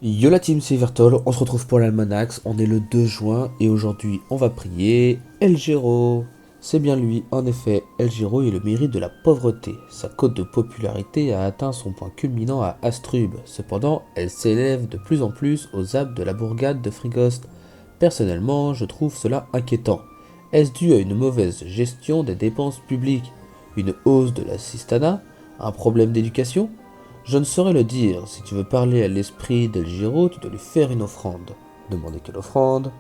Yo la team, c'est Vertol, on se retrouve pour l'Almanax, on est le 2 juin et aujourd'hui on va prier El Giro. C'est bien lui, en effet, El Giro est le mérite de la pauvreté. Sa cote de popularité a atteint son point culminant à Astrub. Cependant, elle s'élève de plus en plus aux Alpes de la bourgade de Frigost. Personnellement, je trouve cela inquiétant. Est-ce dû à une mauvaise gestion des dépenses publiques, une hausse de l'assistanat, un problème d'éducation? Je ne saurais le dire. Si tu veux parler à l'esprit d'El Giro, tu dois lui faire une offrande. Demandez quelle offrande?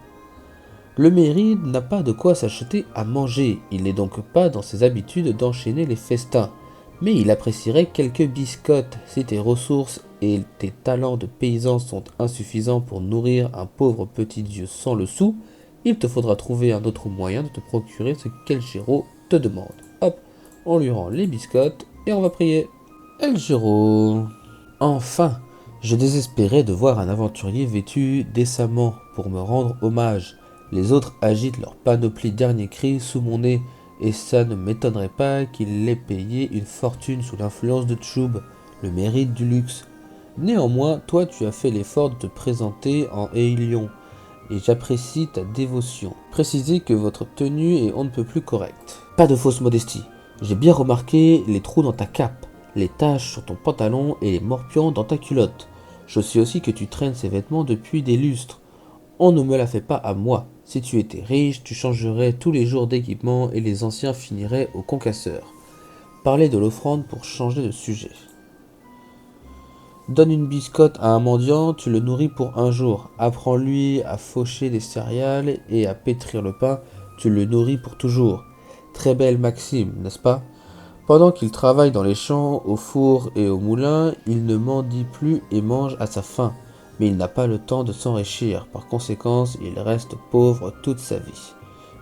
Le méride n'a pas de quoi s'acheter à manger. Il n'est donc pas dans ses habitudes d'enchaîner les festins. Mais il apprécierait quelques biscottes. Si tes ressources et tes talents de paysan sont insuffisants pour nourrir un pauvre petit dieu sans le sou, il te faudra trouver un autre moyen de te procurer ce qu'El Giro te demande. Hop, on lui rend les biscottes et on va prier. El Giro. Enfin, je désespérais de voir un aventurier vêtu décemment pour me rendre hommage. Les autres agitent leur panoplie dernier cri sous mon nez, et ça ne m'étonnerait pas qu'il ait payé une fortune sous l'influence de Tchoub, le mérite du luxe. Néanmoins, toi tu as fait l'effort de te présenter en Ailion, et j'apprécie ta dévotion. Précisez que votre tenue est on ne peut plus correcte. Pas de fausse modestie. J'ai bien remarqué les trous dans ta cape, les taches sur ton pantalon et les morpions dans ta culotte. Je sais aussi que tu traînes ces vêtements depuis des lustres. On ne me la fait pas à moi. Si tu étais riche, tu changerais tous les jours d'équipement et les anciens finiraient au concasseur. Parlez de l'offrande pour changer de sujet. Donne une biscotte à un mendiant, tu le nourris pour un jour. Apprends-lui à faucher des céréales et à pétrir le pain, tu le nourris pour toujours. Très belle maxime, n'est-ce pas? Pendant qu'il travaille dans les champs, au four et au moulin, il ne mendie plus et mange à sa faim. Mais il n'a pas le temps de s'enrichir, par conséquent, il reste pauvre toute sa vie.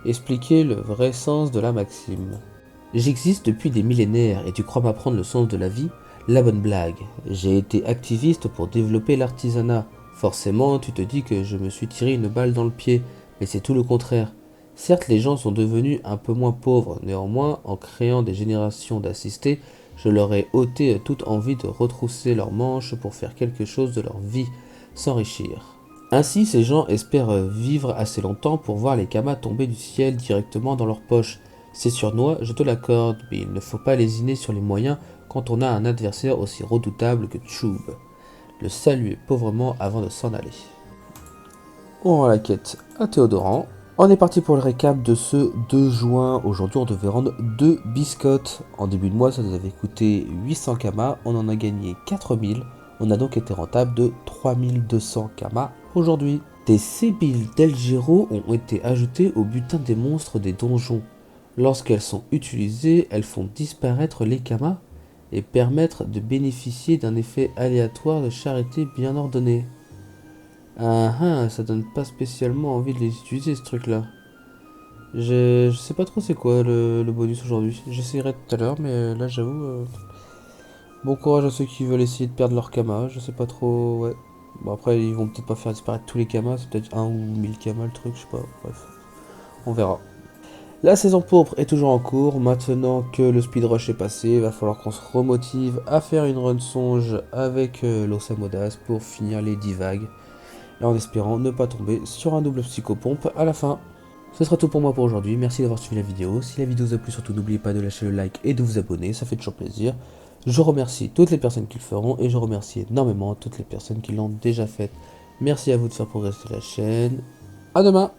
Expliquez le vrai sens de la maxime. J'existe depuis des millénaires et tu crois m'apprendre le sens de la vie? La bonne blague. J'ai été activiste pour développer l'artisanat. Forcément, tu te dis que je me suis tiré une balle dans le pied, mais c'est tout le contraire. Certes, les gens sont devenus un peu moins pauvres, néanmoins, en créant des générations d'assistés, je leur ai ôté toute envie de retrousser leurs manches pour faire quelque chose de leur vie, s'enrichir. Ainsi, ces gens espèrent vivre assez longtemps pour voir les kamas tomber du ciel directement dans leurs poches. C'est surnois, je te l'accorde, mais il ne faut pas lésiner sur les moyens quand on a un adversaire aussi redoutable que Tchoub. Le saluer pauvrement avant de s'en aller. On rend la quête à Théodoran. On est parti pour le récap de ce 2 juin. Aujourd'hui, on devait rendre 2 biscottes. En début de mois, ça nous avait coûté 800 kamas. On en a gagné 4000. On a donc été rentable de 3200 kamas aujourd'hui. Des sébiles d'El Giro ont été ajoutées au butin des monstres des donjons. Lorsqu'elles sont utilisées, elles font disparaître les kamas et permettent de bénéficier d'un effet aléatoire de charité bien ordonné. Ah ah, ça donne pas spécialement envie de les utiliser ce truc là. Je sais pas trop c'est quoi le bonus aujourd'hui. J'essaierai tout à l'heure, mais là j'avoue. Bon courage à ceux qui veulent essayer de perdre leur kama, je sais pas trop, ouais. Bon après ils vont peut-être pas faire disparaître tous les kamas, c'est peut-être un ou 1000 kamas le truc, je sais pas, bref. On verra. La saison pourpre est toujours en cours, maintenant que le speed rush est passé, il va falloir qu'on se remotive à faire une run songe avec l'Osamodas pour finir les 10 vagues. Et en espérant ne pas tomber sur un double psychopompe à la fin. Ce sera tout pour moi pour aujourd'hui, merci d'avoir suivi la vidéo. Si la vidéo vous a plu, surtout n'oubliez pas de lâcher le like et de vous abonner, ça fait toujours plaisir. Je remercie toutes les personnes qui le feront et je remercie énormément toutes les personnes qui l'ont déjà fait. Merci à vous de faire progresser la chaîne. À demain!